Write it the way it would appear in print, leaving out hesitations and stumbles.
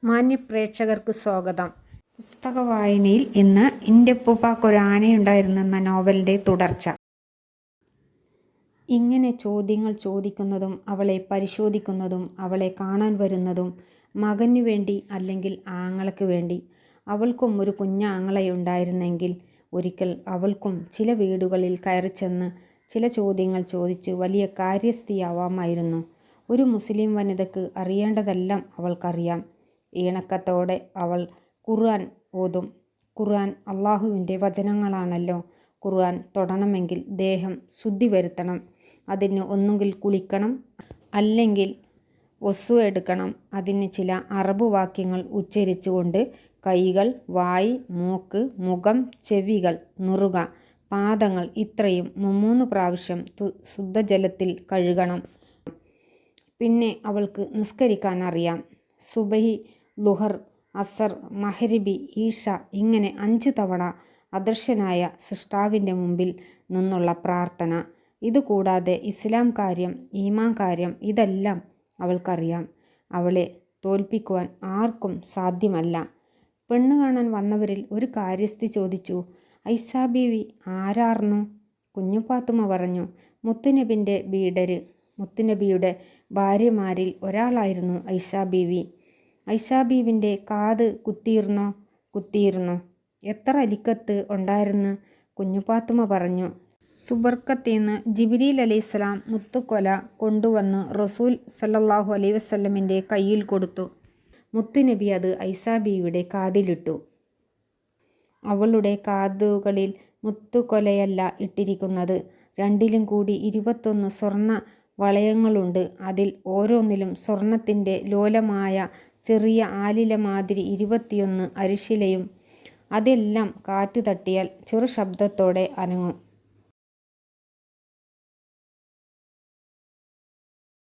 മാന്യപ്രേക്ഷകർക്ക് സ്വാഗതം. പുസ്തക വായനയിൽ ഇന്ന് എൻ്റെ ഉപ്പൂപ്പാക്കൊരു ആനയുണ്ടായിരുന്നു എന്ന നോവലിൻ്റെ തുടർച്ച. ഇങ്ങനെ ചോദ്യങ്ങൾ ചോദിക്കുന്നതും അവളെ പരിശോധിക്കുന്നതും അവളെ കാണാൻ വരുന്നതും മകനു വേണ്ടി അല്ലെങ്കിൽ ആങ്ങളയ്ക്ക് വേണ്ടി. അവൾക്കും ഒരു കുഞ്ഞാങ്ങളയുണ്ടായിരുന്നെങ്കിൽ ഒരിക്കൽ അവൾക്കും ചില വീടുകളിൽ കയറിച്ചെന്ന് ചില ചോദ്യങ്ങൾ ചോദിച്ച് വലിയ കാര്യസ്ഥയാവാമായിരുന്നു. ഒരു മുസ്ലിം വനിതയ്ക്ക് അറിയേണ്ടതെല്ലാം അവൾക്കറിയാം. ഈണക്കത്തോടെ അവൾ ഖുർആൻ ഓതും. ഖുർആൻ അള്ളാഹുവിൻ്റെ വചനങ്ങളാണല്ലോ. ഖുർആൻ തൊടണമെങ്കിൽ ദേഹം ശുദ്ധി വരുത്തണം. അതിന് ഒന്നുകിൽ കുളിക്കണം, അല്ലെങ്കിൽ ഒസു എടുക്കണം. അതിന് ചില അറബ് വാക്യങ്ങൾ ഉച്ചരിച്ചുകൊണ്ട് കൈകൾ, വായ്, മൂക്ക്, മുഖം, ചെവികൾ, നുറുക, പാദങ്ങൾ ഇത്രയും 3 പ്രാവശ്യം ശുദ്ധജലത്തിൽ കഴുകണം. പിന്നെ അവൾക്ക് നിസ്കരിക്കാൻ അറിയാം. സുബഹി, ളുഹർ, അസർ, മഹരിബി, ഈശ ഇങ്ങനെ 5 തവണ അദൃശ്യനായ സൃഷ്ടാവിൻ്റെ മുമ്പിൽ നിന്നുള്ള പ്രാർത്ഥന. ഇതുകൂടാതെ ഇസ്ലാം കാര്യം, ഈമാൻ കാര്യം ഇതെല്ലാം അവൾക്കറിയാം. അവളെ തോൽപ്പിക്കുവാൻ ആർക്കും സാധ്യമല്ല. പെണ്ണ് കാണാൻ വന്നവരിൽ ഒരു കാര്യസ്ഥി ചോദിച്ചു, ഐഷ ബീവി ആരാർന്നു? കുഞ്ഞുപാത്തുമ്മ പറഞ്ഞു, മുത്തുനബിൻ്റെ ബീഡര്. മുത്തുനബിയുടെ ഭാര്യമാരിൽ ഒരാളായിരുന്നു ഐഷ ബീവി. ഐഷ ബീവിൻ്റെ കാത് കുത്തിയിരുന്നോ? കുത്തിയിരുന്നു. എത്ര അലിക്കത്ത് ഉണ്ടായിരുന്നു? കുഞ്ഞുപാത്തുമ്മ പറഞ്ഞു, സുബർക്കത്തീന്ന് ജിബ്രീൽ അലൈഹിസ്സലാം മുത്തുക്കൊല കൊണ്ടുവന്ന് റസൂൽ സല്ലല്ലാഹു അലൈഹി വസല്ലമിൻ്റെ കയ്യിൽ കൊടുത്തു. മുത്തുനബി അത് ഐഷ ബീവിയുടെ കാതിലിട്ടു. അവളുടെ കാതുകളിൽ മുത്തുക്കൊലയല്ല ഇട്ടിരിക്കുന്നത്. രണ്ടിലും കൂടി 21 സ്വർണ്ണ വളയങ്ങളുണ്ട്. അതിൽ ഓരോന്നിലും സ്വർണത്തിൻ്റെ ലോലമായ ചെറിയ ആലില മാതിരി 21 അരിശിലയും. അതെല്ലാം കാറ്റ് തട്ടിയാൽ ചെറു ശബ്ദത്തോടെ അനങ്ങും.